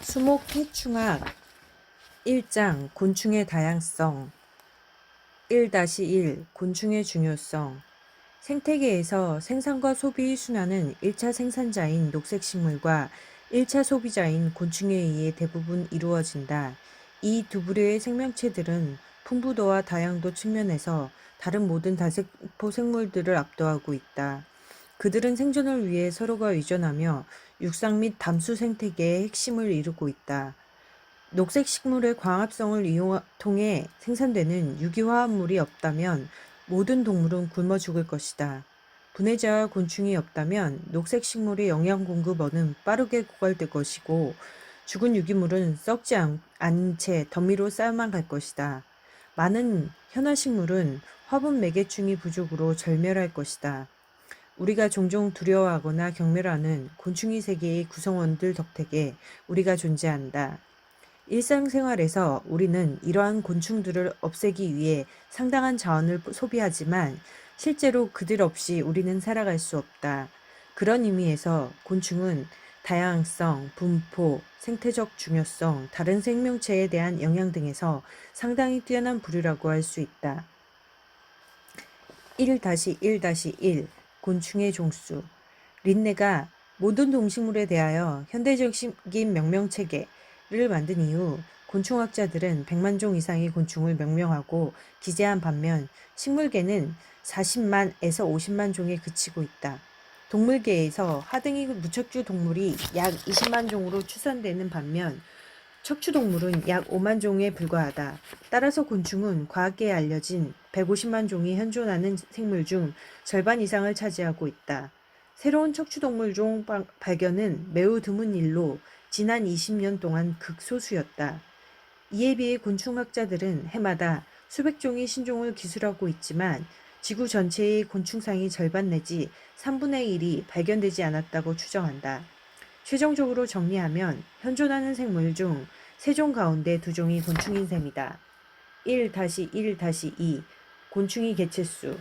수목해충학 1장 곤충의 다양성 1-1 곤충의 중요성 생태계에서 생산과 소비의 순환은 1차 생산자인 녹색식물과 1차 소비자인 곤충에 의해 대부분 이루어진다. 이 두 부류의 생명체들은 풍부도와 다양도 측면에서 다른 모든 다세포 생물들을 압도하고 있다. 그들은 생존을 위해 서로가 의존하며 육상 및 담수 생태계의 핵심을 이루고 있다. 녹색 식물의 광합성을 통해 생산되는 유기화합물이 없다면 모든 동물은 굶어 죽을 것이다. 분해자와 곤충이 없다면 녹색 식물의 영양 공급원은 빠르게 고갈될 것이고 죽은 유기물은 썩지 않은 채 더미로 쌓여만 갈 것이다. 많은 현화식물은 화분 매개충이 부족으로 절멸할 것이다. 우리가 종종 두려워하거나 경멸하는 곤충의 세계의 구성원들 덕택에 우리가 존재한다. 일상생활에서 우리는 이러한 곤충들을 없애기 위해 상당한 자원을 소비하지만 실제로 그들 없이 우리는 살아갈 수 없다. 그런 의미에서 곤충은 다양성, 분포, 생태적 중요성, 다른 생명체에 대한 영향 등에서 상당히 뛰어난 부류라고 할 수 있다. 1-1-1 곤충의 종수 린네가 모든 동식물에 대하여 현대적인 명명체계를 만든 이후 곤충학자들은 100만 종 이상의 곤충을 명명하고 기재한 반면 식물계는 40만에서 50만 종에 그치고 있다. 동물계에서 하등이 무척주 동물이 약 20만 종으로 추산되는 반면 척추동물은 약 5만 종에 불과하다. 따라서 곤충은 과학계에 알려진 150만 종이 현존하는 생물 중 절반 이상을 차지하고 있다. 새로운 척추동물 종 발견은 매우 드문 일로 지난 20년 동안 극소수였다. 이에 비해 곤충학자들은 해마다 수백 종의 신종을 기술하고 있지만 지구 전체의 곤충상의 절반 내지 3분의 1이 발견되지 않았다고 추정한다. 최종적으로 정리하면 현존하는 생물 중 3종 가운데 2종이 곤충인 셈이다. 1-1-2 곤충의 개체수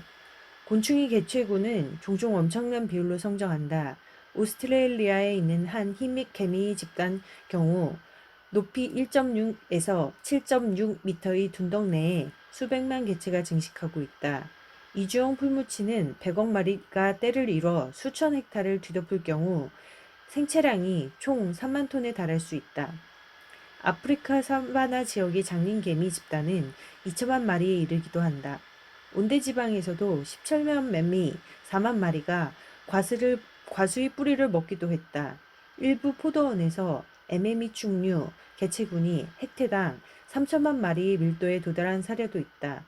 곤충의 개체구는 종종 엄청난 비율로 성장한다. 오스트레일리아에 있는 한 흰밑 개미 집단 경우 높이 1.6에서 7.6m의 둔덕 내에 수백만 개체가 증식하고 있다. 이주영 풀무치는 100억 마리가 떼를 이뤄 수천 헥타를 뒤덮을 경우 생체량이 총 3만 톤에 달할 수 있다. 아프리카 사바나 지역의 장린개미 집단은 2천만 마리에 이르기도 한다. 온대지방에서도 17만 매미 4만 마리가 과수의 뿌리를 먹기도 했다. 일부 포도원에서 에메미 충류 개체군이 헥타당 3천만 마리의 밀도에 도달한 사례도 있다.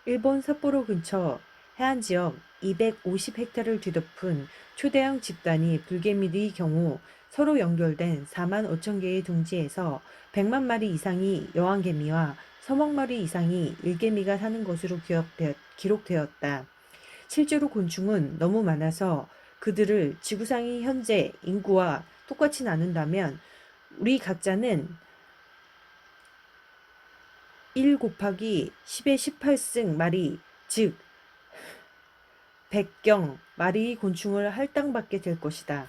일본 삿포로 근처 해안지역 250헥타를 뒤덮은 초대형 집단이 불개미의 경우 서로 연결된 4만 5천 개의 둥지에서 100만 마리 이상의 여왕개미와 서먹 마리 이상의 일개미가 사는 것으로 기록되었다. 실제로 곤충은 너무 많아서 그들을 지구상의 현재 인구와 똑같이 나눈다면 우리 각자는 1 곱하기 10의 18승 마리, 즉 100경 마리의 곤충을 할당받게 될 것이다.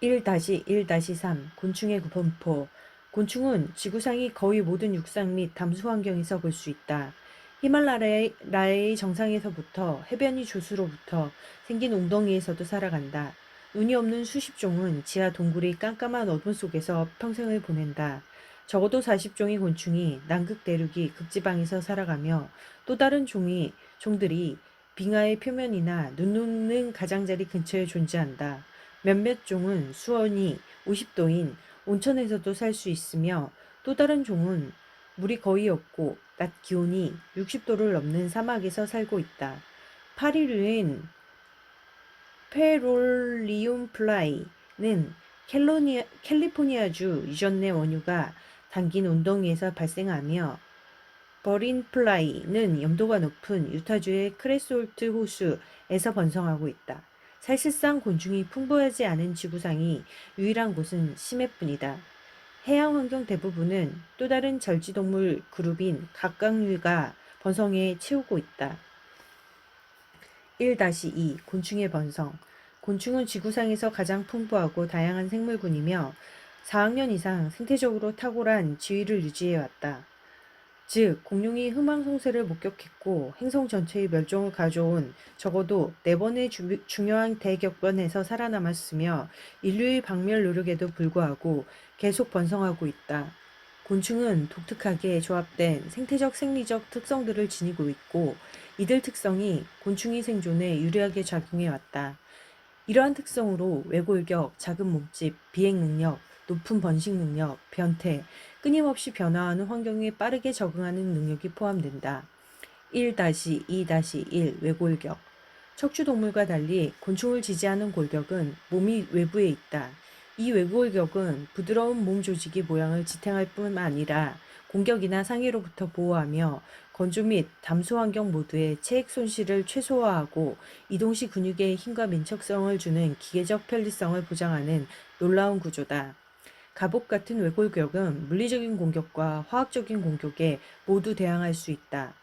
1-1-3 곤충의 분포 곤충은 지구상의 거의 모든 육상 및 담수 환경에서 볼 수 있다. 히말라야의 정상에서부터 해변의 조수로부터 생긴 웅덩이에서도 살아간다. 눈이 없는 수십 종은 지하 동굴의 깜깜한 어둠 속에서 평생을 보낸다. 적어도 40종의 곤충이 남극 대륙의 극지방에서 살아가며 또 다른 종들이 빙하의 표면이나 눈 녹는 가장자리 근처에 존재한다. 몇몇 종은 수온이 50도인 온천에서도 살 수 있으며 또 다른 종은 물이 거의 없고 낮 기온이 60도를 넘는 사막에서 살고 있다. 파리류인 페롤리움 플라이는 캘리포니아주 유전 내 원유가 담긴 웅덩이에서 발생하며 버린 플라이는 염도가 높은 유타주의 크레솔트 호수에서 번성하고 있다. 사실상 곤충이 풍부하지 않은 지구상의 유일한 곳은 심해뿐이다. 해양 환경 대부분은 또 다른 절지동물 그룹인 각각류가 번성해 채우고 있다. 1-2 곤충의 번성 곤충은 지구상에서 가장 풍부하고 다양한 생물군이며 4학년 이상 생태적으로 탁월한 지위를 유지해왔다. 즉, 공룡이 흥망성쇠를 목격했고 행성 전체의 멸종을 가져온 적어도 4번의 중요한 대격변에서 살아남았으며 인류의 박멸 노력에도 불구하고 계속 번성하고 있다. 곤충은 독특하게 조합된 생태적 생리적 특성들을 지니고 있고 이들 특성이 곤충의 생존에 유리하게 작용해왔다. 이러한 특성으로 외골격, 작은 몸집, 비행 능력, 높은 번식 능력, 변태, 끊임없이 변화하는 환경에 빠르게 적응하는 능력이 포함된다. 1-2-1 외골격 척추동물과 달리 곤충을 지지하는 골격은 몸이 외부에 있다. 이 외골격은 부드러운 몸 조직의 모양을 지탱할 뿐만 아니라 공격이나 상해로부터 보호하며 건조 및 담소 환경 모두의 체액 손실을 최소화하고 이동 시 근육에 힘과 민첩성을 주는 기계적 편리성을 보장하는 놀라운 구조다. 갑옷 같은 외골격은 물리적인 공격과 화학적인 공격에 모두 대항할 수 있다.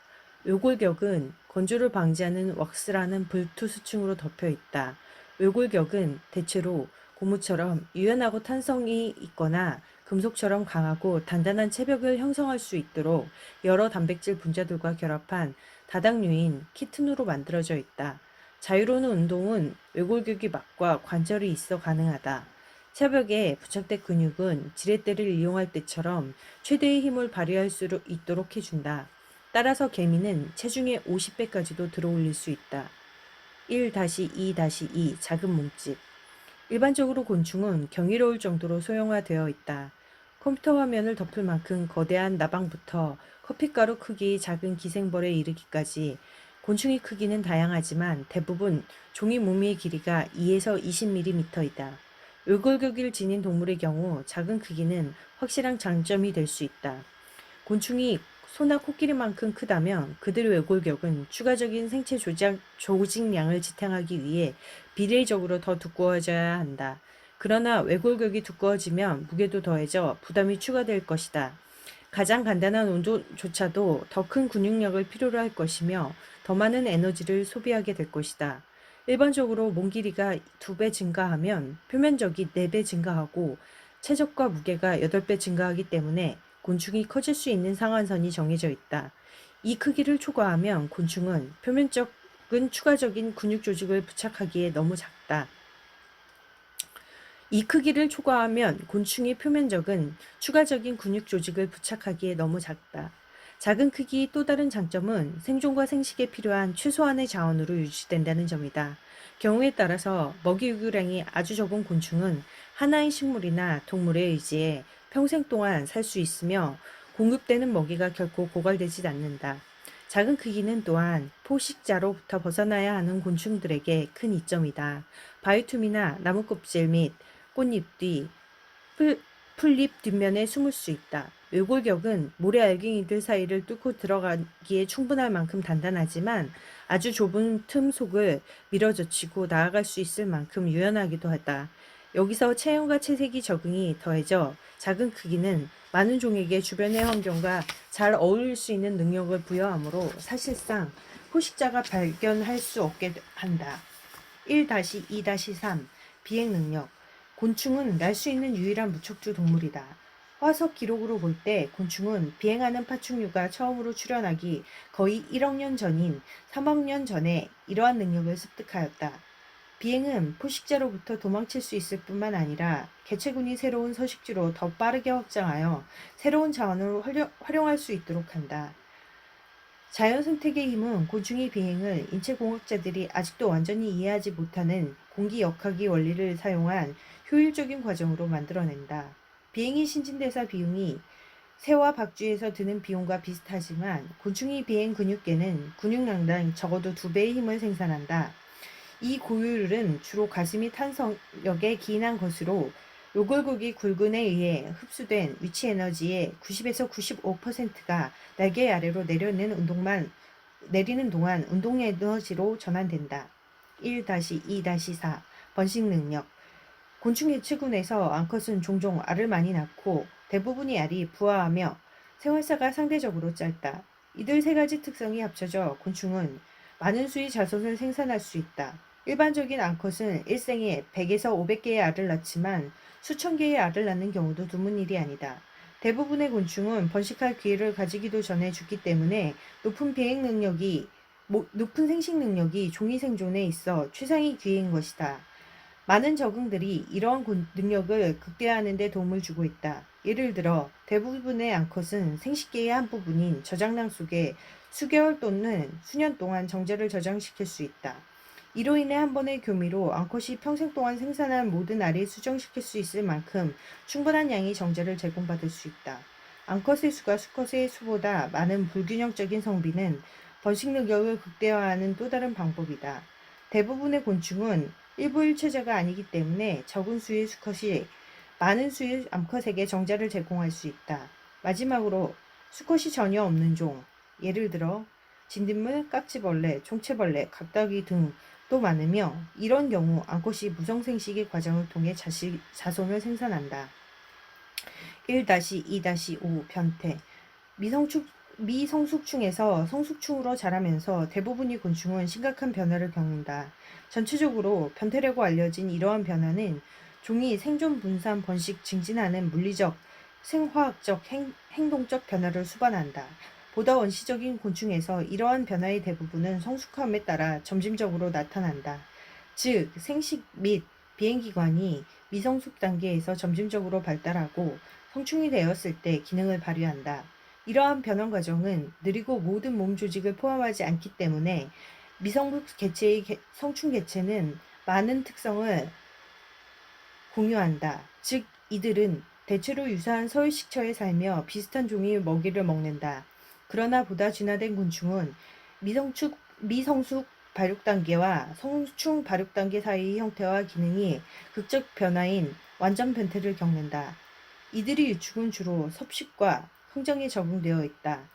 외골격은 건조를 방지하는 왁스라는 불투수층으로 덮여 있다. 외골격은 대체로 고무처럼 유연하고 탄성이 있거나 금속처럼 강하고 단단한 체벽을 형성할 수 있도록 여러 단백질 분자들과 결합한 다당류인 키틴으로 만들어져 있다. 자유로운 운동은 외골격의 막과 관절이 있어 가능하다. 체벽에 부착된 근육은 지렛대를 이용할 때처럼 최대의 힘을 발휘할 수 있도록 해준다. 따라서 개미는 체중의 50배까지도 들어올릴 수 있다. 1-2-2 작은 몸집 일반적으로 곤충은 경이로울 정도로 소형화되어 있다. 컴퓨터 화면을 덮을 만큼 거대한 나방부터 커피가루 크기의 작은 기생벌에 이르기까지 곤충의 크기는 다양하지만 대부분 종이 무늬의 길이가 2에서 20mm이다. 외골격을 지닌 동물의 경우 작은 크기는 확실한 장점이 될 수 있다. 곤충이 소나 코끼리만큼 크다면 그들의 외골격은 추가적인 생체 조직량을 지탱하기 위해 비례적으로 더 두꺼워져야 한다. 그러나 외골격이 두꺼워지면 무게도 더해져 부담이 추가될 것이다. 가장 간단한 운동조차도 더 큰 근육력을 필요로 할 것이며 더 많은 에너지를 소비하게 될 것이다. 일반적으로 몸 길이가 2배 증가하면 표면적이 4배 증가하고 체적과 무게가 8배 증가하기 때문에 곤충이 커질 수 있는 상한선이 정해져 있다. 이 크기를 초과하면 곤충은 표면적은 추가적인 근육 조직을 부착하기에 너무 작다. 이 크기를 초과하면 곤충의 표면적은 추가적인 근육 조직을 부착하기에 너무 작다. 작은 크기의 또 다른 장점은 생존과 생식에 필요한 최소한의 자원으로 유지된다는 점이다. 경우에 따라서 먹이 요구량이 아주 적은 곤충은 하나의 식물이나 동물에 의지해 평생 동안 살 수 있으며 공급되는 먹이가 결코 고갈되지 않는다. 작은 크기는 또한 포식자로부터 벗어나야 하는 곤충들에게 큰 이점이다. 바이툼이나 나무 껍질 및 꽃잎 뒤, 풀잎 뒷면에 숨을 수 있다. 외골격은 모래 알갱이들 사이를 뚫고 들어가기에 충분할 만큼 단단하지만 아주 좁은 틈 속을 밀어젖히고 나아갈 수 있을 만큼 유연하기도 하다. 여기서 체형과 체색이 적응이 더해져 작은 크기는 많은 종에게 주변의 환경과 잘 어울릴 수 있는 능력을 부여하므로 사실상 포식자가 발견할 수 없게 한다. 1-2-3 비행 능력 곤충은 날 수 있는 유일한 무척주 동물이다. 화석 기록으로 볼 때 곤충은 비행하는 파충류가 처음으로 출현하기 거의 1억 년 전인 3억 년 전에 이러한 능력을 습득하였다. 비행은 포식자로부터 도망칠 수 있을 뿐만 아니라 개체군이 새로운 서식지로 더 빠르게 확장하여 새로운 자원을 활용할 수 있도록 한다. 자연 선택의 힘은 곤충의 비행을 인체공학자들이 아직도 완전히 이해하지 못하는 공기 역학의 원리를 사용한 효율적인 과정으로 만들어낸다. 비행의 신진대사 비용이 새와 박쥐에서 드는 비용과 비슷하지만 곤충의 비행 근육계는 근육량당 적어도 2배의 힘을 생산한다. 이 고효율은 주로 가슴이 탄성력에 기인한 것으로 요골고기 굴근에 의해 흡수된 위치 에너지의 90에서 95%가 날개 아래로 내리는 동안 운동 에너지로 전환된다. 1-2-4 번식 능력 곤충 개체군에서 암컷은 종종 알을 많이 낳고 대부분의 알이 부화하며 생활사가 상대적으로 짧다. 이들 세 가지 특성이 합쳐져 곤충은 많은 수의 자손을 생산할 수 있다. 일반적인 암컷은 일생에 100에서 500개의 알을 낳지만 수천 개의 알을 낳는 경우도 드문 일이 아니다. 대부분의 곤충은 번식할 기회를 가지기도 전에 죽기 때문에 높은 생식 능력이 종이 생존에 있어 최상의 기회인 것이다. 많은 적응들이 이러한 능력을 극대화하는 데 도움을 주고 있다. 예를 들어 대부분의 암컷은 생식기의 한 부분인 저장囊 속에 수개월 또는 수년 동안 정제를 저장시킬 수 있다. 이로 인해 한 번의 교미로 암컷이 평생 동안 생산한 모든 알을 수정시킬 수 있을 만큼 충분한 양의 정제를 제공받을 수 있다. 암컷의 수가 수컷의 수보다 많은 불균형적인 성비는 번식 능력을 극대화하는 또 다른 방법이다. 대부분의 곤충은 일부일체자가 아니기 때문에 적은 수의 수컷이 많은 수의 암컷에게 정자를 제공할 수 있다. 마지막으로 수컷이 전혀 없는 종, 예를 들어 진딧물, 깍지벌레, 총체벌레, 각닭이 등도 많으며 이런 경우 암컷이 무성생식의 과정을 통해 자손을 생산한다. 1-2-5 변태 미성숙충에서 성숙충으로 자라면서 대부분의 곤충은 심각한 변화를 겪는다. 전체적으로 변태라고 알려진 이러한 변화는 종이 생존, 분산, 번식, 증진하는 물리적, 생화학적, 행동적 변화를 수반한다. 보다 원시적인 곤충에서 이러한 변화의 대부분은 성숙함에 따라 점진적으로 나타난다. 즉, 생식 및 비행기관이 미성숙 단계에서 점진적으로 발달하고 성충이 되었을 때 기능을 발휘한다. 이러한 변화 과정은 느리고 모든 몸 조직을 포함하지 않기 때문에 미성숙 개체의 성충 개체는 많은 특성을 공유한다. 즉, 이들은 대체로 유사한 서울식처에 살며 비슷한 종의 먹이를 먹는다. 그러나 보다 진화된 곤충은 미성숙 발육 단계와 성충 발육 단계 사이의 형태와 기능이 극적 변화인 완전 변태를 겪는다. 이들의 유축은 주로 섭식과 흥정에 적응되어 있다.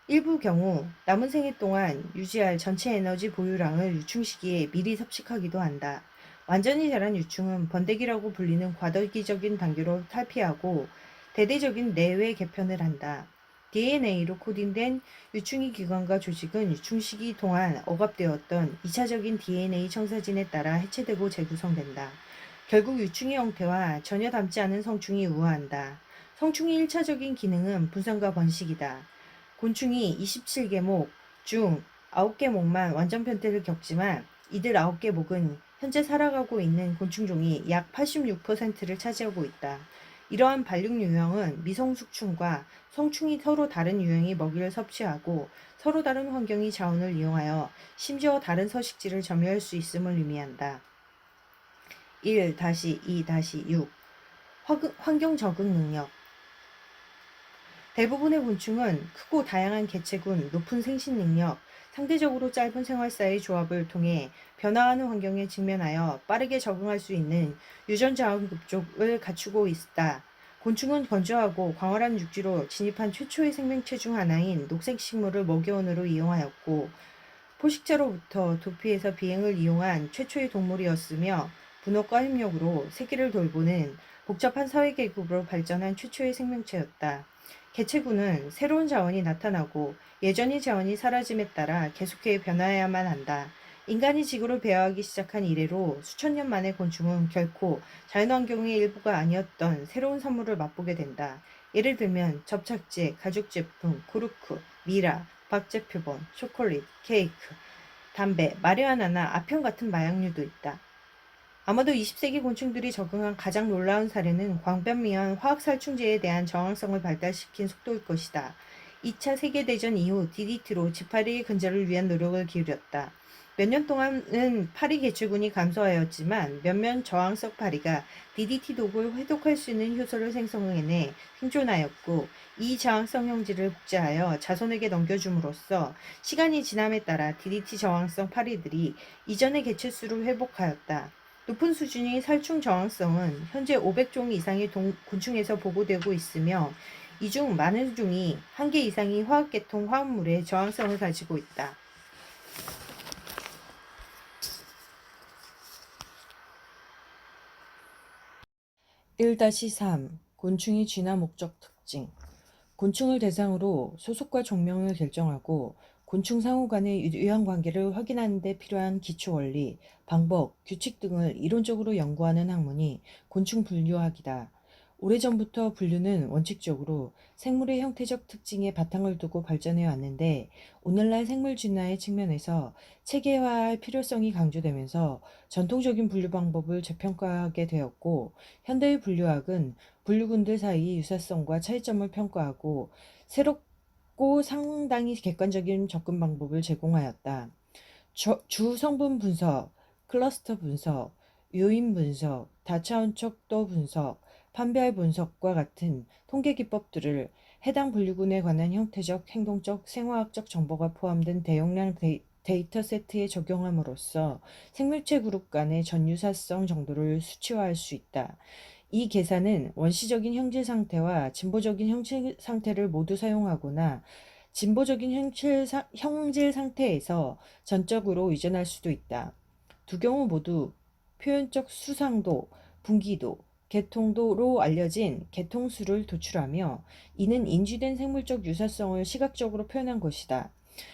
일부 경우 남은 생애 동안 유지할 전체 에너지 보유량을 유충 시기에 미리 섭식하기도 한다. 완전히 자란 유충은 번데기라고 불리는 과도기적인 단계로 탈피하고 대대적인 내외 개편을 한다. DNA로 코딩된 유충의 기관과 조직은 유충 시기 동안 억압되었던 2차적인 DNA 청사진에 따라 해체되고 재구성된다. 결국 유충의 형태와 전혀 닮지 않은 성충이 우아한다. 성충의 1차적인 기능은 분산과 번식이다. 곤충이 27개목 중 9개목만 완전 변태를 겪지만 이들 9개목은 현재 살아가고 있는 곤충종이 약 86%를 차지하고 있다. 이러한 발육 유형은 미성숙충과 성충이 서로 다른 유형의 먹이를 섭취하고 서로 다른 환경의 자원을 이용하여 심지어 다른 서식지를 점유할 수 있음을 의미한다. 1-2-6 환경 적응 능력 대부분의 곤충은 크고 다양한 개체군, 높은 생식 능력, 상대적으로 짧은 생활사의 조합을 통해 변화하는 환경에 직면하여 빠르게 적응할 수 있는 유전자원 급족을 갖추고 있다. 곤충은 건조하고 광활한 육지로 진입한 최초의 생명체 중 하나인 녹색 식물을 먹이원으로 이용하였고 포식자로부터 도피해서 비행을 이용한 최초의 동물이었으며 분업과 협력으로 세계를 돌보는 복잡한 사회계급으로 발전한 최초의 생명체였다. 개체군은 새로운 자원이 나타나고 예전의 자원이 사라짐에 따라 계속해 변화해야만 한다. 인간이 지구를 배회하기 시작한 이래로 수천 년 만에 곤충은 결코 자연환경의 일부가 아니었던 새로운 산물을 맛보게 된다. 예를 들면 접착제, 가죽제품, 코르크, 미라, 박제표본, 초콜릿, 케이크, 담배, 마리화나나 아편 같은 마약류도 있다. 아마도 20세기 곤충들이 적응한 가장 놀라운 사례는 광변미한 화학살충제에 대한 저항성을 발달시킨 속도일 것이다. 2차 세계대전 이후 DDT로 지파리의 근절을 위한 노력을 기울였다. 몇 년 동안은 파리 개체군이 감소하였지만 몇몇 저항성 파리가 DDT 독을 회독할 수 있는 효소를 생성해내 생존하였고 이 저항성 형질을 복제하여 자손에게 넘겨줌으로써 시간이 지남에 따라 DDT 저항성 파리들이 이전의 개체수를 회복하였다. 높은 수준의 살충 저항성은 현재 500종 이상의 곤충에서 보고되고 있으며 이 중 많은 종이 한 개 이상의 화학계통 화합물에 저항성을 가지고 있다. 1-3 곤충의 진화 목적 특징 곤충을 대상으로 소속과 종명을 결정하고 곤충 상호 간의 유형관계를 확인하는 데 필요한 기초 원리, 방법, 규칙 등을 이론적으로 연구하는 학문이 곤충 분류학이다. 오래전부터 분류는 원칙적으로 생물의 형태적 특징에 바탕을 두고 발전해 왔는데 오늘날 생물 진화의 측면에서 체계화할 필요성이 강조되면서 전통적인 분류 방법을 재평가하게 되었고 현대의 분류학은 분류군들 사이의 유사성과 차이점을 평가하고 새롭고 상당히 객관적인 접근 방법을 제공하였다. 주 성분 분석, 클러스터 분석, 요인 분석, 다차원척도 분석, 판별 분석과 같은 통계 기법들을 해당 분류군에 관한 형태적, 행동적, 생화학적 정보가 포함된 대용량 데이터 세트에 적용함으로써 생물체 그룹 간의 전유사성 정도를 수치화할 수 있다. 이 계산은 원시적인 형질 상태와 진보적인 형질 상태를 모두 사용하거나 진보적인 형질 상태에서 전적으로 이전할 수도 있다. 두 경우 모두 표현적 수상도, 분기도, 개통도로 알려진 개통수를 도출하며 이는 인지된 생물적 유사성을 시각적으로 표현한 것이다.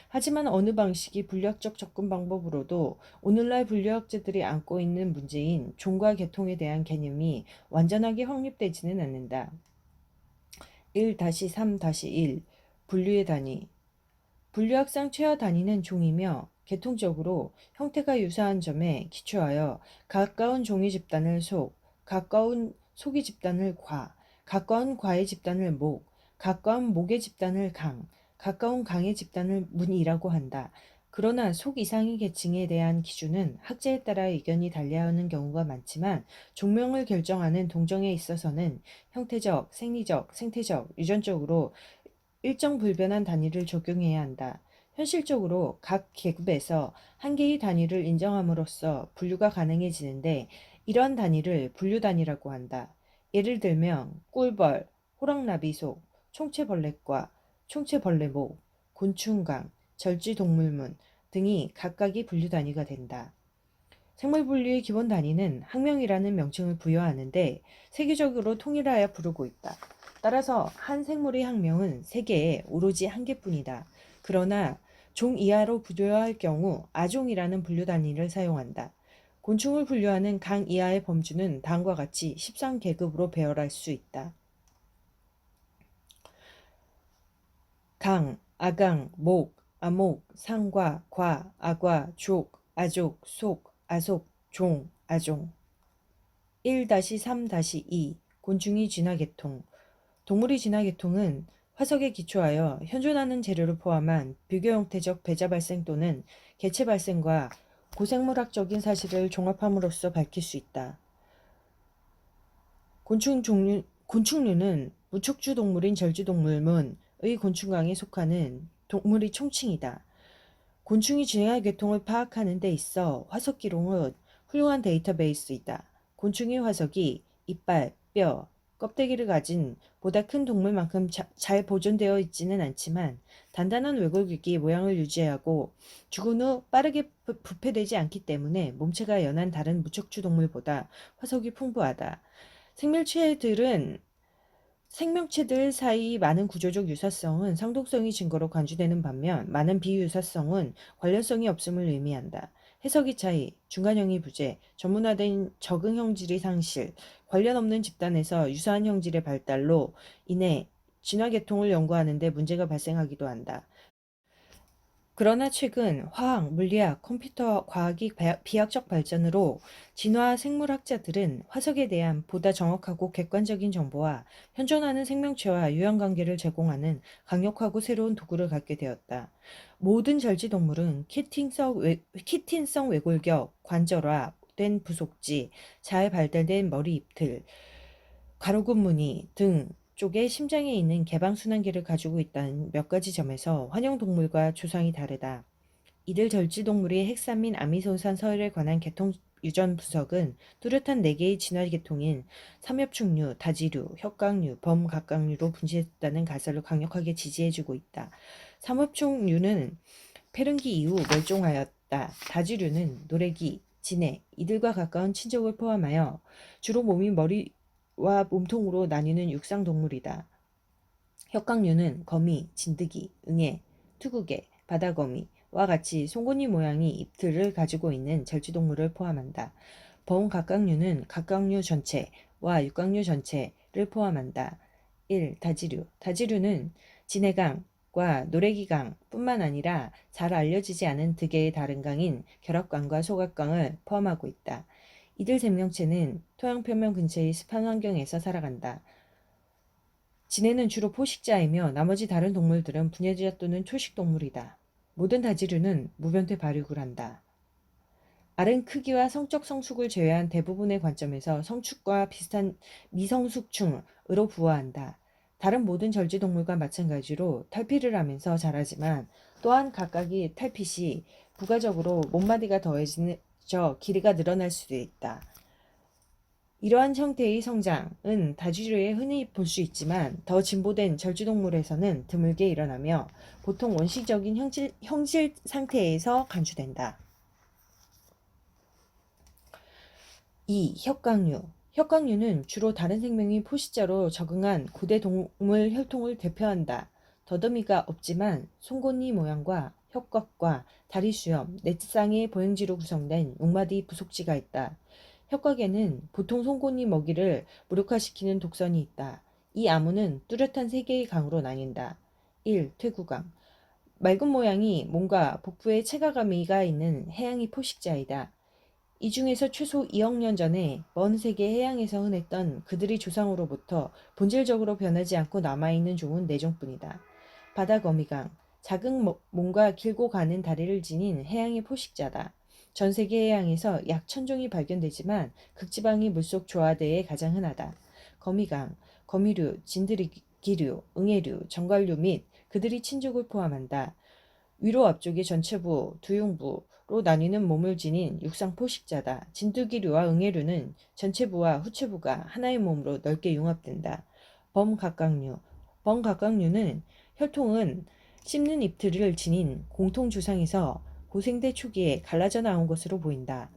하지만 어느 방식이 분류학적 접근 방법으로도 오늘날 분류학자들이 안고 있는 문제인 종과 계통에 대한 개념이 완전하게 확립되지는 않는다. 1-3-1 분류의 단위 분류학상 최하 단위는 종이며 계통적으로 형태가 유사한 점에 기초하여 가까운 종이 집단을 속, 가까운 속이 집단을 과, 가까운 과의 집단을 목, 가까운 목의 집단을 강, 가까운 강의 집단을 문이라고 한다. 그러나 속 이상의 계층에 대한 기준은 학자에 따라 의견이 달리하는 경우가 많지만 종명을 결정하는 동정에 있어서는 형태적, 생리적, 생태적, 유전적으로 일정 불변한 단위를 적용해야 한다. 현실적으로 각 계급에서 한 개의 단위를 인정함으로써 분류가 가능해지는데 이러한 단위를 분류 단위라고 한다. 예를 들면 꿀벌, 호랑나비속, 총체벌레과, 총체벌레목, 곤충강, 절지동물문 등이 각각의 분류 단위가 된다. 생물분류의 기본 단위는 학명이라는 명칭을 부여하는데 세계적으로 통일하여 부르고 있다. 따라서 한 생물의 학명은 세계에 오로지 한 개뿐이다. 그러나 종 이하로 분류할 경우 아종이라는 분류 단위를 사용한다. 곤충을 분류하는 강 이하의 범주는 다음과 같이 13계급으로 배열할 수 있다. 강, 아강, 목, 아목, 상과, 과, 아과, 족, 아족, 속, 아속, 종, 아종 1-3-2 곤충의 진화계통 동물의 진화계통은 화석에 기초하여 현존하는 재료를 포함한 비교 형태적 배자 발생 또는 개체 발생과 고생물학적인 사실을 종합함으로써 밝힐 수 있다. 곤충류는 무척주 동물인 절지동물문의 곤충강에 속하는 동물의 총칭이다. 곤충의 진화계통을 파악하는 데 있어 화석 기록은 훌륭한 데이터베이스이다. 곤충의 화석이 이빨, 뼈, 껍데기를 가진 보다 큰 동물만큼 잘 보존되어 있지는 않지만 단단한 외골격이 모양을 유지하고 죽은 후 빠르게 부패되지 않기 때문에 몸체가 연한 다른 무척추 동물보다 화석이 풍부하다. 생명체들 사이 많은 구조적 유사성은 상독성이 증거로 간주되는 반면 많은 비유사성은 관련성이 없음을 의미한다. 해석의 차이, 중간형의 부재, 전문화된 적응 형질의 상실, 관련 없는 집단에서 유사한 형질의 발달로 인해 진화계통을 연구하는 데 문제가 발생하기도 한다. 그러나 최근 화학, 물리학, 컴퓨터 과학의 비약적 발전으로 진화 생물학자들은 화석에 대한 보다 정확하고 객관적인 정보와 현존하는 생명체와 유형관계를 제공하는 강력하고 새로운 도구를 갖게 되었다. 모든 절지동물은 키틴성 외골격, 관절화, 된 부속지, 잘 발달된 머리 잎틀, 가로근 무늬 등 쪽에 심장에 있는 개방순환기를 가지고 있다는 몇 가지 점에서 환영동물과 조상이 다르다. 이들 절지동물의 핵산민 아미노산 서열에 관한 계통 유전 분석은 뚜렷한 4개의 진화계통인 삼엽충류, 다지류, 혁각류, 범각각류로 분시했다는 가설을 강력하게 지지해주고 있다. 삼엽충류는 페른기 이후 멸종하였다. 다지류는 노래기, 진해, 이들과 가까운 친족을 포함하여 주로 몸이 머리와 몸통으로 나뉘는 육상동물이다. 혁각류는 거미, 진드기, 응애, 투구개, 바다거미와 같이 송곳니 모양의 잎틀을 가지고 있는 절지동물을 포함한다. 범각각류는 각각류 전체와 육각류 전체를 포함한다. 1. 다지류. 다지류는 진해강과 노래기강 뿐만 아니라 잘 알려지지 않은 득개의 다른 강인 결합강과 소각강을 포함하고 있다. 이들 생명체는 토양 표면 근처의 습한 환경에서 살아간다. 진해는 주로 포식자이며 나머지 다른 동물들은 분예자 또는 초식동물이다. 모든 다지류는 무변태 발육을 한다. 알은 크기와 성적 성숙을 제외한 대부분의 관점에서 성축과 비슷한 미성숙충으로 부화한다. 다른 모든 절지동물과 마찬가지로 탈피를 하면서 자라지만 또한 각각의 탈핏이 부가적으로 몸마디가 더해져 길이가 늘어날 수도 있다. 이러한 형태의 성장은 다지류에 흔히 볼 수 있지만 더 진보된 절지동물에서는 드물게 일어나며 보통 원시적인 형질 상태에서 간주된다. 2. 혁각류. 혁각류는 주로 다른 생명이 포식자로 적응한 고대 동물 혈통을 대표한다. 더듬이가 없지만 송곳니 모양과 혁각과 다리 수염, 넷쌍의 보행지로 구성된 목마디 부속지가 있다. 혁각에는 보통 송곳니 먹이를 무력화시키는 독선이 있다. 이 아무는 뚜렷한 세 개의 강으로 나뉜다. 1. 퇴구강. 맑은 모양이 몸과 복부에 체가가미가 있는 해양의 포식자이다. 이 중에서 최소 2억 년 전에 먼 세계 해양에서 흔했던 그들의 조상으로부터 본질적으로 변하지 않고 남아있는 종은 4종뿐이다. 바다거미강. 작은 몸과 길고 가는 다리를 지닌 해양의 포식자다. 전 세계 해양에서 약 1000종이 발견되지만 극지방의 물속 조화대에 가장 흔하다. 거미강. 거미류, 진드기류, 응애류, 정갈류 및 그들의 친족을 포함한다. 위로 앞쪽이 전체부, 두흉부로 나뉘는 몸을 지닌 육상 포식자다. 진드기류와 응애류는 전체부와 후체부가 하나의 몸으로 넓게 융합된다. 범각각류. 범각각류는 혈통은 씹는 잎틀을 지닌 공통주상에서 고생대 초기에 갈라져 나온 것으로 보인다.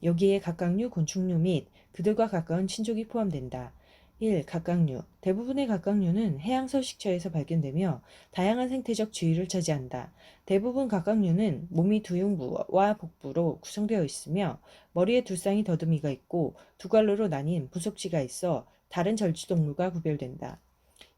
여기에 각각류, 곤충류 및 그들과 가까운 친족이 포함된다. 1. 각각류. 대부분의 각각류는 해양 서식처에서 발견되며 다양한 생태적 지위를 차지한다. 대부분 각각류는 몸이 두흉부와 복부로 구성되어 있으며 머리에 두 쌍의 더듬이가 있고 두 갈로로 나뉜 부속지가 있어 다른 절지동물과 구별된다.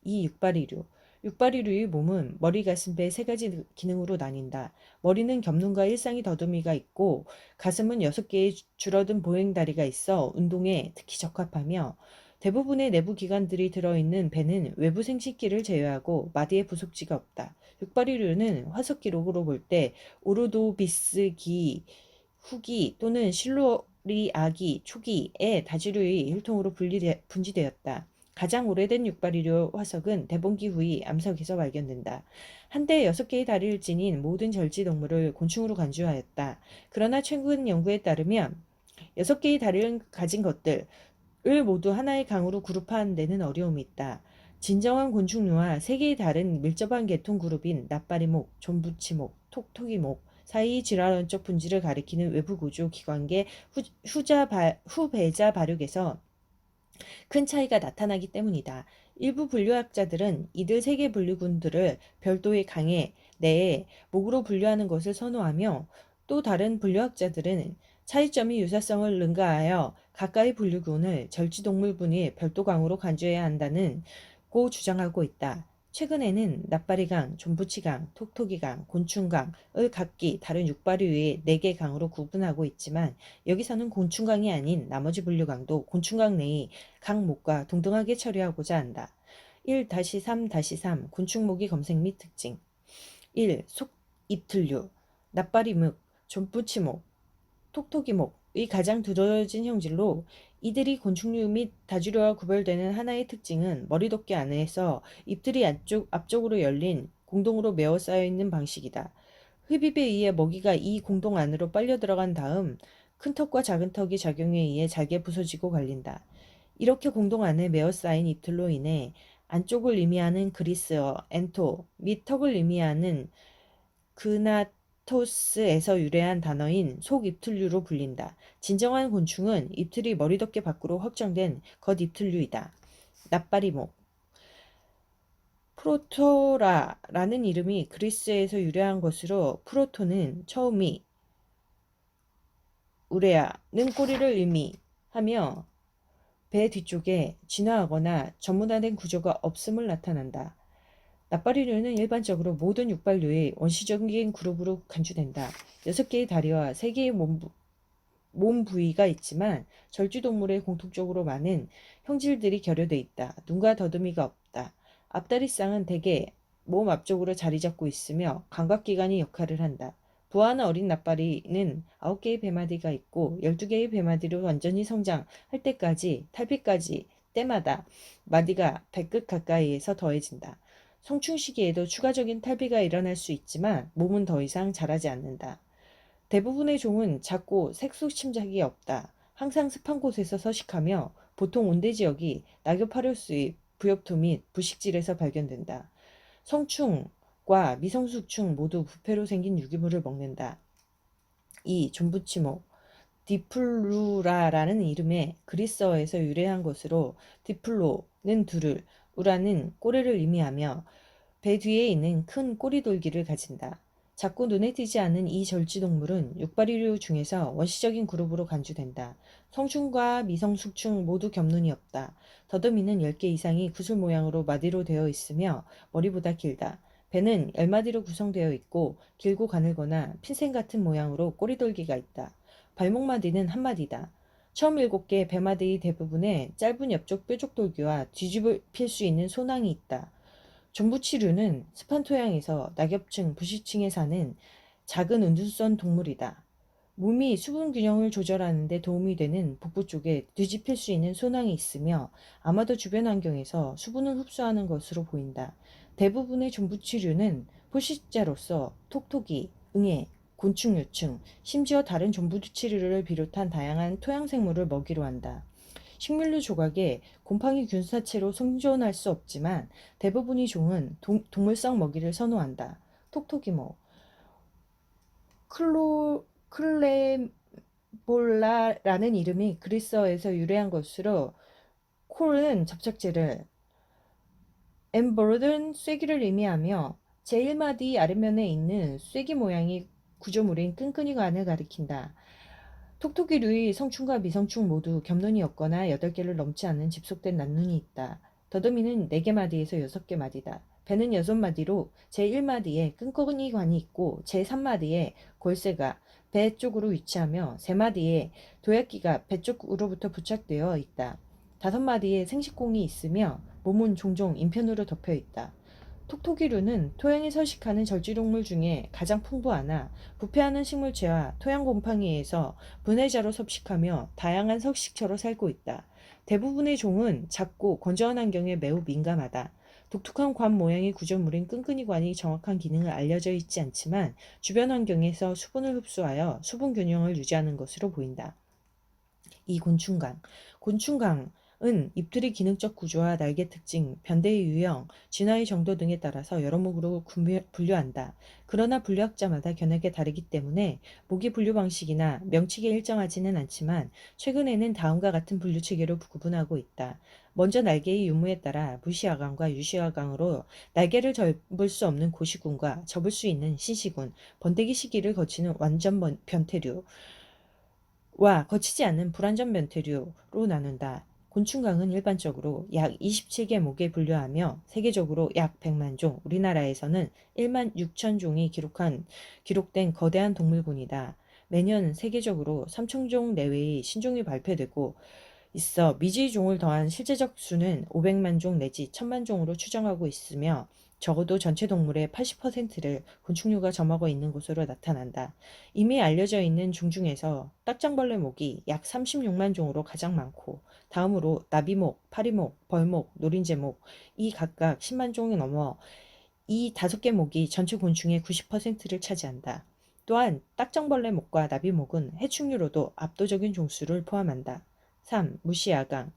2. 육바리류. 육바리류의 몸은 머리, 가슴, 배 세 가지 기능으로 나뉜다. 머리는 겹눈과 일상의 더듬이가 있고 가슴은 6개의 줄어든 보행다리가 있어 운동에 특히 적합하며 대부분의 내부 기관들이 들어있는 배는 외부 생식기를 제외하고 마디에 부속지가 없다. 육바리류는 화석 기록으로 볼 때 오르도비스기 후기 또는 실로리아기 초기에 다지류의 혈통으로 분지되었다. 가장 오래된 육바리류 화석은 대봉기 후의 암석에서 발견된다. 한때 6개의 다리를 지닌 모든 절지동물을 곤충으로 간주하였다. 그러나 최근 연구에 따르면 6개의 다리를 가진 것들을 모두 하나의 강으로 그룹하는 데는 어려움이 있다. 진정한 곤충류와 3개의 다른 밀접한 계통 그룹인 낫바리목, 존부치목, 톡톡이목 사이 질환원적 분지를 가리키는 외부 구조 기관계 후배자 발육에서 큰 차이가 나타나기 때문이다. 일부 분류학자들은 이들 3개 분류군들을 별도의 강의 내에 목으로 분류하는 것을 선호하며 또 다른 분류학자들은 차이점이 유사성을 능가하여 각각의 분류군을 절지동물분의 별도강으로 간주해야 한다는 고 주장하고 있다. 최근에는 낫바리강, 존부치강, 톡톡이강, 곤충강을 각기 다른 육바류의 4개 강으로 구분하고 있지만 여기서는 곤충강이 아닌 나머지 분류강도 곤충강 내의 강목과 동등하게 처리하고자 한다. 1-3-3 곤충목의 검색 및 특징 1. 속잎틀류 낫바리목, 존부치목, 톡톡이목의 가장 두드러진 형질로 이들이 곤충류 및 다주류와 구별되는 하나의 특징은 머리덮개 안에서 잎들이 앞쪽으로 열린 공동으로 메워 쌓여 있는 방식이다. 흡입에 의해 먹이가 이 공동 안으로 빨려 들어간 다음 큰 턱과 작은 턱의 작용에 의해 잘게 부서지고 갈린다. 이렇게 공동 안에 메어 쌓인 잎틀로 인해 안쪽을 의미하는 그리스어 엔토 및 턱을 의미하는 그나토스에서 유래한 단어인 속잎틀류로 불린다. 진정한 곤충은 잎틀이 머리덮개 밖으로 확장된 겉잎틀류이다. 낫바리목 프로토라라는 이름이 그리스에서 유래한 것으로 프로토는 처음이 우레아는 꼬리를 의미하며 배 뒤쪽에 진화하거나 전문화된 구조가 없음을 나타낸다. 납바리류는 일반적으로 모든 육발류의 원시적인 그룹으로 간주된다. 6개의 다리와 3개의 몸 부위가 있지만 절주동물의 공통적으로 많은 형질들이 결여돼 있다. 눈과 더듬이가 없다. 앞다리쌍은 대개 몸 앞쪽으로 자리 잡고 있으며 감각기관이 역할을 한다. 부화하는 어린 납바리는 9개의 배마디가 있고 12개의 배마디로 완전히 성장할 때까지 탈피까지 때마다 마디가 배끝 가까이에서 더해진다. 성충 시기에도 추가적인 탈피가 일어날 수 있지만 몸은 더 이상 자라지 않는다. 대부분의 종은 작고 색소 침착이 없다. 항상 습한 곳에서 서식하며 보통 온대 지역이 낙엽 하류 수입, 부엽토 및 부식질에서 발견된다. 성충과 미성숙충 모두 부패로 생긴 유기물을 먹는다. 2. 존부치목 디플루라라는 이름의 그리스어에서 유래한 것으로 디플로는 둘을, 우라는 꼬리를 의미하며 배 뒤에 있는 큰 꼬리돌기를 가진다. 작고 눈에 띄지 않는 이 절지동물은 육바리류 중에서 원시적인 그룹으로 간주된다. 성충과 미성숙충 모두 겹눈이 없다. 더듬이는 10개 이상이 구슬 모양으로 마디로 되어 있으며 머리보다 길다. 배는 10마디로 구성되어 있고 길고 가늘거나 핀셋 같은 모양으로 꼬리돌기가 있다. 발목마디는 한마디다. 처음 7개 배마디의 대부분에 짧은 옆쪽 뾰족돌기와 뒤집힐 수 있는 소낭이 있다. 전부치류는 습한 토양에서 낙엽층, 부시층에 사는 작은 은둔성 동물이다. 몸이 수분 균형을 조절하는 데 도움이 되는 복부 쪽에 뒤집힐 수 있는 소낭이 있으며 아마도 주변 환경에서 수분을 흡수하는 것으로 보인다. 대부분의 전부치류는 포식자로서 톡톡이, 응애, 곤충 요충, 심지어 다른 전부치류를 비롯한 다양한 토양 생물을 먹이로 한다. 식물류 조각에 곰팡이 균사체로 생존할 수 없지만 대부분의 종은 동물성 먹이를 선호한다. 톡톡이모, 클레볼라라는 이름이 그리스어에서 유래한 것으로 콜은 접착제를, 엠버rod은 쐐기를 의미하며 제1마디 아랫면에 있는 쐐기 모양의 구조물인 끈끈이관을 가리킨다. 톡톡이류의 성충과 미성충 모두 겹눈이 없거나 8개를 넘지 않는 집속된 난눈이 있다. 더듬이는 4개 마디에서 6개 마디다. 배는 6마디로 제1마디에 끈끈이관이 있고 제3마디에 골쇠가 배 쪽으로 위치하며 3마디에 도약기가 배 쪽으로부터 부착되어 있다. 5마디에 생식공이 있으며 몸은 종종 인편으로 덮여 있다. 톡톡이류는 토양에 서식하는 절지동물 중에 가장 풍부하나 부패하는 식물체와 토양 곰팡이에서 분해자로 섭식하며 다양한 서식처로 살고 있다. 대부분의 종은 작고 건조한 환경에 매우 민감하다. 독특한 관 모양의 구조물인 끈끈이관이 정확한 기능을 알려져 있지 않지만 주변 환경에서 수분을 흡수하여 수분 균형을 유지하는 것으로 보인다. 이 곤충강은 잎틀의 기능적 구조와 날개 특징, 변대의 유형, 진화의 정도 등에 따라서 여러 목으로 분류한다. 그러나 분류학자마다 견해가 다르기 때문에 모기 분류 방식이나 명칭이 일정하지는 않지만 최근에는 다음과 같은 분류 체계로 구분하고 있다. 먼저 날개의 유무에 따라 무시아강과 유시아강으로 날개를 접을 수 없는 고시군과 접을 수 있는 신시군, 번데기 시기를 거치는 완전 변태류, 와 거치지 않는 불완전 변태류로 나눈다. 곤충강은 일반적으로 약 27개 목에 분류하며 세계적으로 약 100만 종, 우리나라에서는 1만 6천 종이 기록된 거대한 동물군이다. 매년 세계적으로 3천 종 내외의 신종이 발표되고 있어 미지 종을 더한 실제적 수는 500만 종 내지 1000만 종으로 추정하고 있으며 적어도 전체 동물의 80%를 곤충류가 점하고 있는 것으로 나타난다. 이미 알려져 있는 종 중에서 딱정벌레 목이 약 36만 종으로 가장 많고 다음으로 나비목, 파리목, 벌목, 노린재목 이 각각 10만 종이 넘어 이 5개 목이 전체 곤충의 90%를 차지한다. 또한 딱정벌레 목과 나비목은 해충류로도 압도적인 종수를 포함한다. 3. 무시아강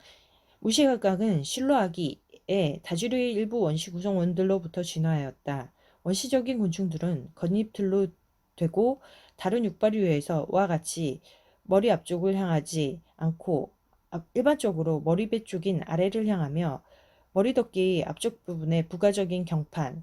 무시아강은 실로아기의 다주류의 일부 원시 구성원들로부터 진화하였다. 원시적인 곤충들은 겉잎들로 되고 다른 육바류에서와 같이 머리 앞쪽을 향하지 않고 일반적으로 머리배 쪽인 아래를 향하며 머리덮개의 앞쪽 부분에 부가적인 경판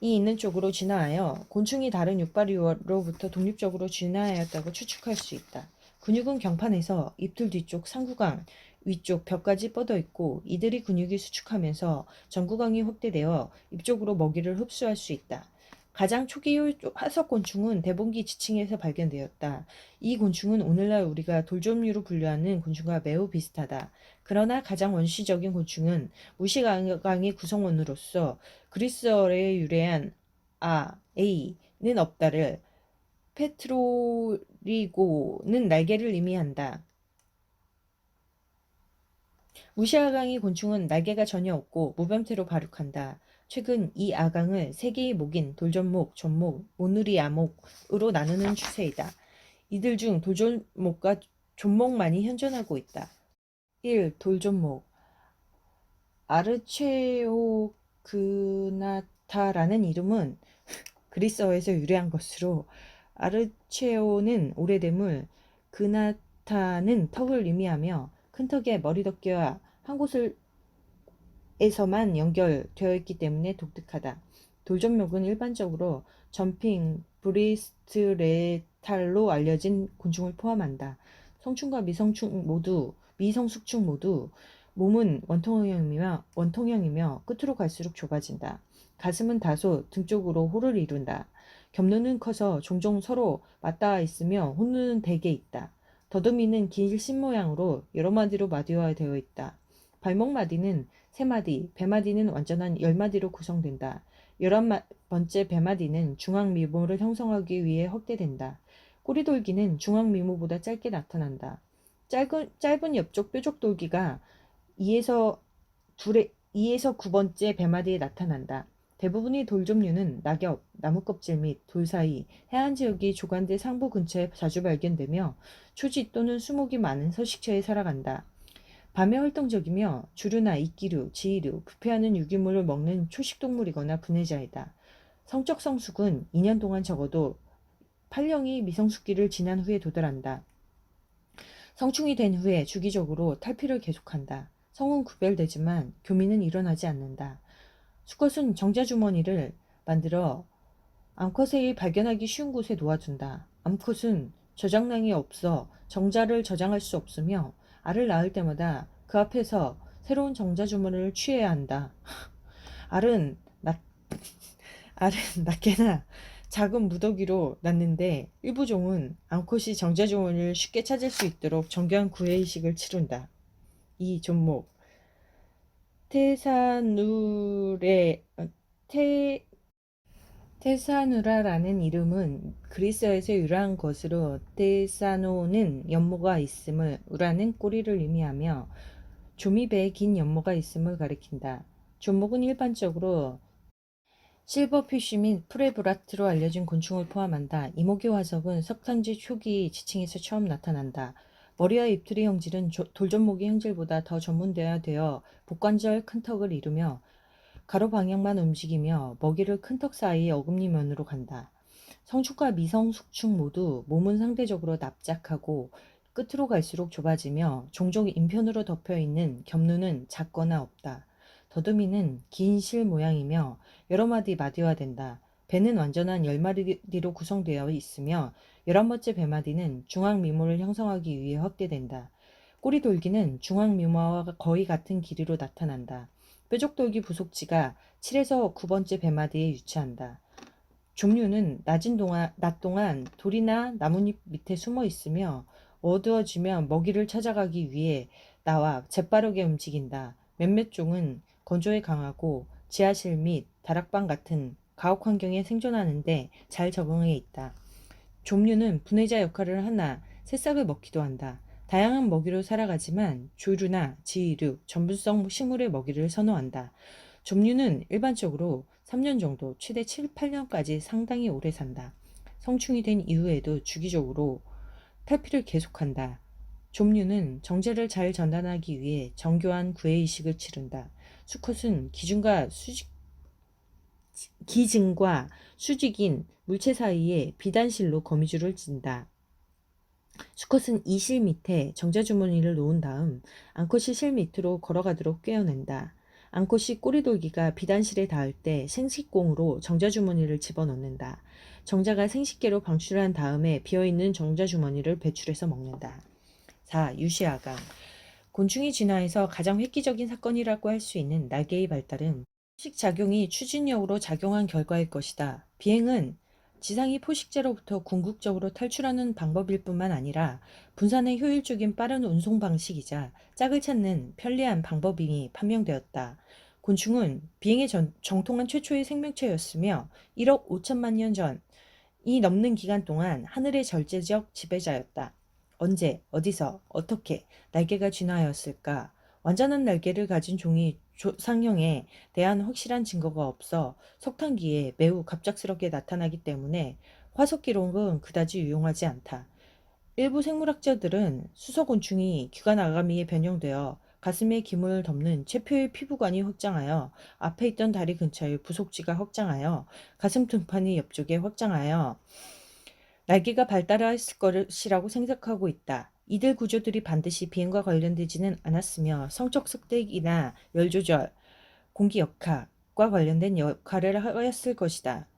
이 있는 쪽으로 진화하여 곤충이 다른 육바리로부터 독립적으로 진화하였다고 추측할 수 있다. 근육은 경판에서 입틀 뒤쪽 상구강, 위쪽 벽까지 뻗어 있고 이들이 근육이 수축하면서 전구강이 확대되어 입 쪽으로 먹이를 흡수할 수 있다. 가장 초기의 화석곤충은 대봉기 지층에서 발견되었다. 이 곤충은 오늘날 우리가 돌점류로 분류하는 곤충과 매우 비슷하다. 그러나 가장 원시적인 곤충은 무시강의 구성원으로서 그리스어에 유래한 A는 없다를 페트로리고는 날개를 의미한다. 무시아강의 곤충은 날개가 전혀 없고 무변태로 발육한다. 최근 이 아강을 세 개의 목인 돌전목, 전목, 모누리아목으로 나누는 추세이다. 이들 중 돌전목과 존목만이 현존하고 있다. 1. 돌전목 아르체오그나타라는 이름은 그리스어에서 유래한 것으로 아르체오는 오래됨을, 그나타는 턱을 의미하며 큰 턱에 머리덮개와 한 곳에서만 연결되어 있기 때문에 독특하다. 돌점목은 일반적으로 점핑 브리스트레탈로 알려진 곤충을 포함한다. 성충과 미성숙충 모두 몸은 원통형이며 끝으로 갈수록 좁아진다. 가슴은 다소 등 쪽으로 홀을 이룬다. 겹눈은 커서 종종 서로 맞닿아 있으며 혼눈은 대개 있다. 더듬이는 긴 신 모양으로 여러 마디로 마디화되어 있다. 발목 마디는 3마디, 배마디는 완전한 10마디로 구성된다. 11번째 배마디는 중앙미모를 형성하기 위해 확대된다. 꼬리돌기는 중앙미모보다 짧게 나타난다. 짧은 옆쪽 뾰족돌기가 2에서 9번째 배마디에 나타난다. 대부분의 돌점류는 낙엽, 나무껍질 및 돌 사이, 해안 지역이 조간대 상부 근처에 자주 발견되며 초지 또는 수목이 많은 서식처에 살아간다. 밤에 활동적이며 주류나 이끼류, 지이류, 부패하는 유기물을 먹는 초식동물이거나 분해자이다. 성적 성숙은 2년 동안 적어도 8령이 미성숙기를 지난 후에 도달한다. 성충이 된 후에 주기적으로 탈피를 계속한다. 성은 구별되지만 교미는 일어나지 않는다. 수컷은 정자주머니를 만들어 암컷을 발견하기 쉬운 곳에 놓아둔다. 암컷은 저장량이 없어 정자를 저장할 수 없으며 알을 낳을 때마다 그 앞에서 새로운 정자주머니를 취해야 한다. 알은 낮게나 작은 무더기로 낳는데 일부 종은 암컷이 정자주머니를 쉽게 찾을 수 있도록 정교한 구애의식을 치룬다. 이 종목 테사누라라는 이름은 그리스어에서 유래한 것으로 테사노는 연모가 있음을, 우라는 꼬리를 의미하며 조미배에 긴 연모가 있음을 가리킨다. 존목은 일반적으로 실버피쉬 및 프레브라트로 알려진 곤충을 포함한다. 이목의 화석은 석탄지 초기 지층에서 처음 나타난다. 머리와 입틀의 형질은 돌점목의 형질보다 더 전문되어 복관절 큰 턱을 이루며 가로 방향만 움직이며 먹이를 큰 턱 사이의 어금니 면으로 간다. 성축과 미성숙축 모두 몸은 상대적으로 납작하고 끝으로 갈수록 좁아지며 종종 인편으로 덮여있는 겹눈은 작거나 없다. 더듬이는 긴 실 모양이며 여러 마디 마디화된다. 배는 완전한 10마디로 구성되어 있으며 11번째 배마디는 중앙미모를 형성하기 위해 확대된다. 꼬리 돌기는 중앙미모와 거의 같은 길이로 나타난다. 뾰족돌기 부속지가 7에서 9번째 배마디에 위치한다. 종류는 낮 동안 돌이나 나뭇잎 밑에 숨어 있으며 어두워지면 먹이를 찾아가기 위해 나와 재빠르게 움직인다. 몇몇 종은 건조에 강하고 지하실 및 다락방 같은 가옥 환경에 생존하는데 잘 적응해 있다. 종류는 분해자 역할을 하나 새싹을 먹기도 한다. 다양한 먹이로 살아가지만 조류나 지류, 전분성 식물의 먹이를 선호한다. 종류는 일반적으로 3년 정도, 최대 7, 8년까지 상당히 오래 산다. 성충이 된 이후에도 주기적으로 탈피를 계속한다. 종류는 정제를 잘 전달하기 위해 정교한 구애의식을 치른다. 수컷은 기증과 수직인 물체 사이에 비단실로 거미줄을 찐다. 수컷은 이 실 밑에 정자주머니를 놓은 다음 암컷이 실 밑으로 걸어가도록 꿰어낸다. 암컷이 꼬리돌기가 비단실에 닿을 때 생식공으로 정자주머니를 집어넣는다. 정자가 생식기로 방출한 다음에 비어있는 정자주머니를 배출해서 먹는다. 4. 유시아강. 곤충이 진화에서 가장 획기적인 사건이라고 할 수 있는 날개의 발달은 포식작용이 추진력으로 작용한 결과일 것이다. 비행은 지상의 포식자로부터 궁극적으로 탈출하는 방법일 뿐만 아니라 분산의 효율적인 빠른 운송 방식이자 짝을 찾는 편리한 방법임이 판명되었다. 곤충은 비행에 정통한 최초의 생명체였으며 1억 5천만 년 전이 넘는 기간 동안 하늘의 절대적 지배자였다. 언제, 어디서, 어떻게 날개가 진화하였을까? 완전한 날개를 가진 종이 조상형에 대한 확실한 증거가 없어 석탄기에 매우 갑작스럽게 나타나기 때문에 화석 기록은 그다지 유용하지 않다. 일부 생물학자들은 수소곤충이 귀간 아가미에 변형되어 가슴에 기물을 덮는 체표의 피부관이 확장하여 앞에 있던 다리 근처의 부속지가 확장하여 가슴 등판이 옆쪽에 확장하여 날개가 발달했을 것이라고 생각하고 있다. 이들 구조들이 반드시 비행과 관련되지는 않았으며 성적 습득이나 열 조절, 공기 역학과 관련된 역할을 하였을 것이다.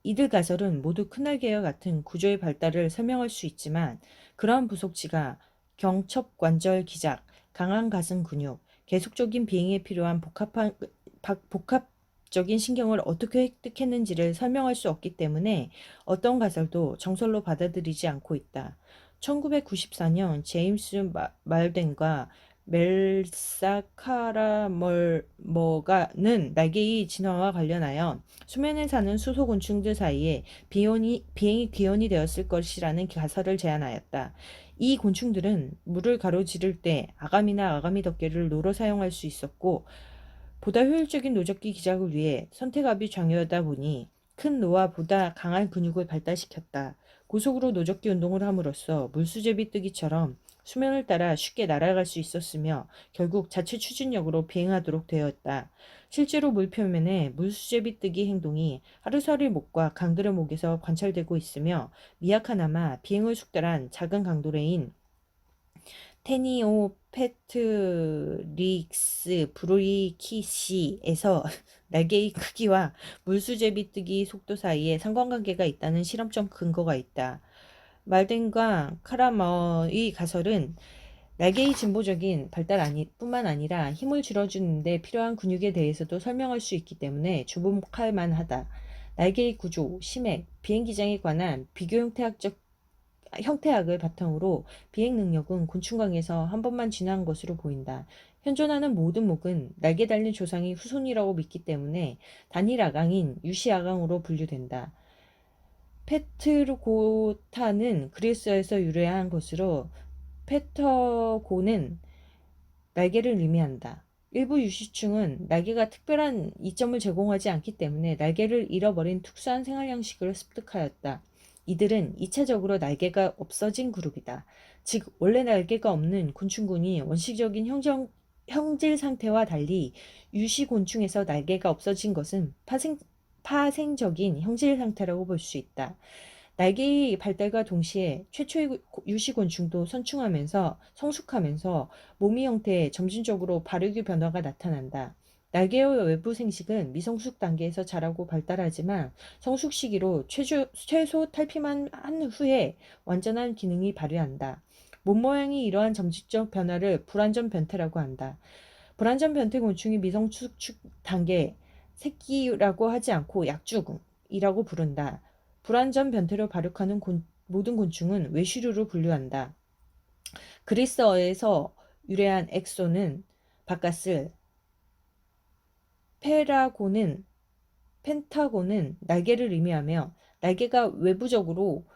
이들 가설은 모두 큰 날개와 같은 구조의 발달을 설명할 수 있지만 그러한 부속지가 경첩관절 기작, 강한 가슴 근육, 계속적인 비행에 필요한 복합적인 신경을 어떻게 획득했는지를 설명할 수 없기 때문에 어떤 가설도 정설로 받아들이지 않고 있다. 1994년 제임스 말덴과 멜사 카라멀머가는 날개의 진화와 관련하여 수면에 사는 수소곤충들 사이에 비행이 귀연이 되었을 것이라는 가설을 제안하였다. 이 곤충들은 물을 가로지를 때 아가미나 아가미 덮개를 노로 사용할 수 있었고 보다 효율적인 노젓기 기작을 위해 선택압이 중요하다 보니 큰 노와 보다 강한 근육을 발달시켰다. 고속으로 노젓기 운동을 함으로써 물수제비 뜨기처럼 수면을 따라 쉽게 날아갈 수 있었으며 결국 자체 추진력으로 비행하도록 되었다. 실제로 물표면에 물수제비 뜨기 행동이 하루살이 목과 강들의 목에서 관찰되고 있으며 미약하나마 비행을 숙달한 작은 강도래인 테니오페트릭스 브루이키시에서 날개의 크기와 물수제비 뜨기 속도 사이에 상관관계가 있다는 실험적 근거가 있다. 말덴과 카라머의 가설은 날개의 진보적인 뿐만 아니라 힘을 줄여주는 데 필요한 근육에 대해서도 설명할 수 있기 때문에 주목할 만하다. 날개의 구조, 심액, 비행기장에 관한 비교 형태학을 바탕으로 비행 능력은 곤충강에서 한 번만 진화한 것으로 보인다. 현존하는 모든 목은 날개 달린 조상의 후손이라고 믿기 때문에 단일 아강인 유시 아강으로 분류된다. 페트르고타는 그리스에서 유래한 것으로 페터고는 날개를 의미한다. 일부 유시충은 날개가 특별한 이점을 제공하지 않기 때문에 날개를 잃어버린 특수한 생활 양식을 습득하였다. 이들은 2차적으로 날개가 없어진 그룹이다. 즉 원래 날개가 없는 곤충군이 원시적인 형질 상태와 달리 유시곤충에서 날개가 없어진 것은 파생적인 형질 상태라고 볼 수 있다. 날개의 발달과 동시에 최초의 유시곤충도 성숙하면서 몸의 형태에 점진적으로 발육의 변화가 나타난다. 날개의 외부 생식은 미성숙 단계에서 자라고 발달하지만 성숙 시기로 최소 탈피만 한 후에 완전한 기능이 발휘한다. 몸 모양이 이러한 점진적 변화를 불완전 변태라고 한다. 불완전 변태 곤충이 미성숙 단계 새끼라고 하지 않고 약죽이라고 부른다. 불완전 변태로 발육하는 모든 곤충은 외시류로 분류한다. 그리스어에서 유래한 엑소는 바깥을, 펜타곤은 날개를 의미하며 날개가 외부적으로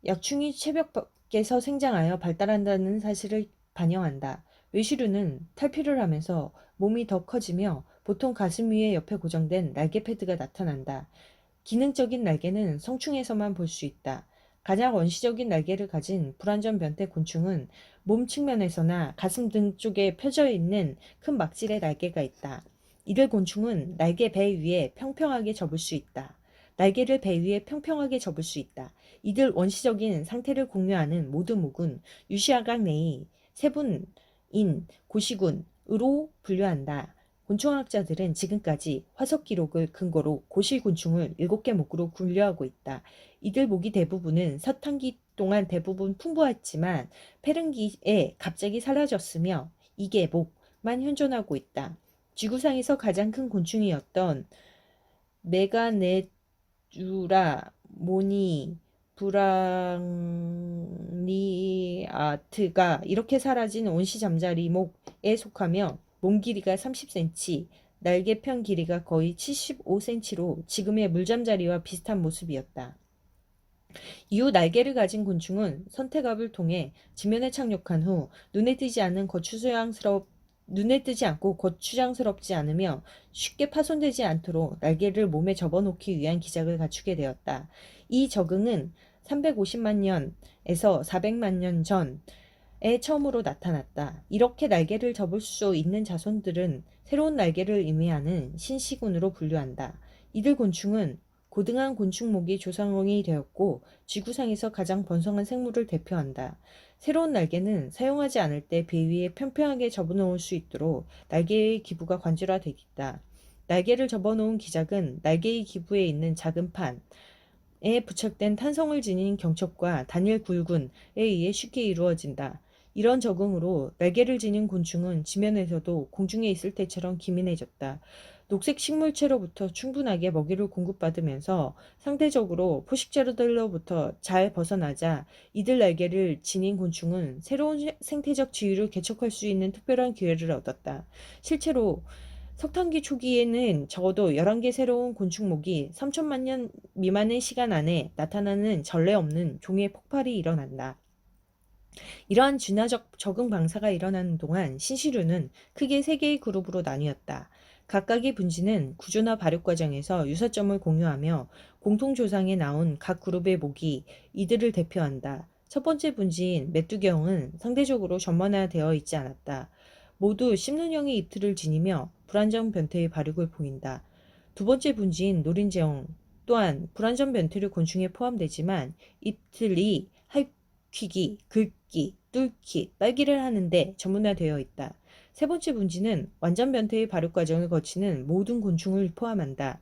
약충이 체벽 밖에서 생장하여 발달한다는 사실을 반영한다. 외시류는 탈피를 하면서 몸이 더 커지며 보통 가슴 위에 옆에 고정된 날개 패드가 나타난다. 기능적인 날개는 성충에서만 볼 수 있다. 가장 원시적인 날개를 가진 불완전 변태 곤충은 몸 측면에서나 가슴 등 쪽에 펴져 있는 큰 막질의 날개가 있다. 이들 곤충은 날개 배 위에 평평하게 접을 수 있다. 날개를 배 위에 평평하게 접을 수 있다. 이들 원시적인 상태를 공유하는 모든 목은 유시아각 내의 세분인 고시군으로 분류한다. 곤충학자들은 지금까지 화석 기록을 근거로 고실곤충을 7개 목으로 분류하고 있다. 이들 목이 대부분은 서탄기 동안 대부분 풍부했지만 페른기에 갑자기 사라졌으며 2개 목만 현존하고 있다. 지구상에서 가장 큰 곤충이었던 메가네주라 모니 브랑니아트가 이렇게 사라진 원시잠자리목에 속하며 몸 길이가 30cm, 날개편 길이가 거의 75cm로 지금의 물잠자리와 비슷한 모습이었다. 이후 날개를 가진 곤충은 선택압을 통해 지면에 착륙한 후 눈에 뜨지 않고 거추장스럽지 않으며 쉽게 파손되지 않도록 날개를 몸에 접어놓기 위한 기작을 갖추게 되었다. 이 적응은 350만 년에서 400만 년 전에 처음으로 나타났다. 이렇게 날개를 접을 수 있는 자손들은 새로운 날개를 의미하는 신시군으로 분류한다. 이들 곤충은 고등한 곤충목이 조상이 되었고 지구상에서 가장 번성한 생물을 대표한다. 새로운 날개는 사용하지 않을 때 배 위에 평평하게 접어놓을 수 있도록 날개의 기부가 관절화되어 있다. 날개를 접어놓은 기작은 날개의 기부에 있는 작은 판에 부착된 탄성을 지닌 경첩과 단일 굴군에 의해 쉽게 이루어진다. 이런 적응으로 날개를 지닌 곤충은 지면에서도 공중에 있을 때처럼 기민해졌다. 녹색 식물체로부터 충분하게 먹이를 공급받으면서 상대적으로 포식자들로부터 잘 벗어나자 이들 날개를 지닌 곤충은 새로운 생태적 지위를 개척할 수 있는 특별한 기회를 얻었다. 실제로 석탄기 초기에는 적어도 11개 새로운 곤충목이 3천만 년 미만의 시간 안에 나타나는 전례 없는 종의 폭발이 일어난다. 이러한 진화적 적응 방사가 일어나는 동안 신시류는 크게 3개의 그룹으로 나뉘었다. 각각의 분지는 구조나 발육 과정에서 유사점을 공유하며 공통조상에 나온 각 그룹의 목이 이들을 대표한다. 첫 번째 분지인 메뚜기형은 상대적으로 전문화되어 있지 않았다. 모두 씹는형의 입틀을 지니며 불안정 변태의 발육을 보인다. 두 번째 분지인 노린재형 또한 불안정 변태류 곤충에 포함되지만 입틀이 퀴기, 긁기, 뚫기, 빨기를 하는데 전문화되어 있다. 세 번째 분지는 완전 변태의 발육 과정을 거치는 모든 곤충을 포함한다.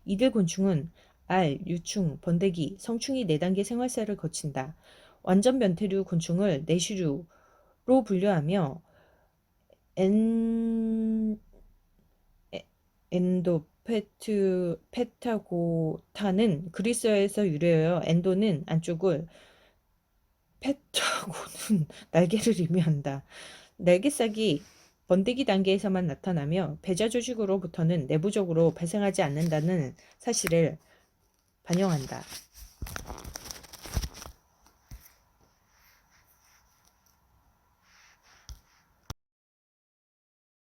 이들 곤충은 알, 유충, 번데기, 성충이 4단계 생활사를 거친다. 완전 변태류 곤충을 내시류로 분류하며 페타고타는 그리스어에서 유래하여 엔도는 안쪽을 페타고는 날개를 의미한다. 날개싹이 번데기 단계에서만 나타나며 배자 조직으로부터는 내부적으로 발생하지 않는다는 사실을 반영한다.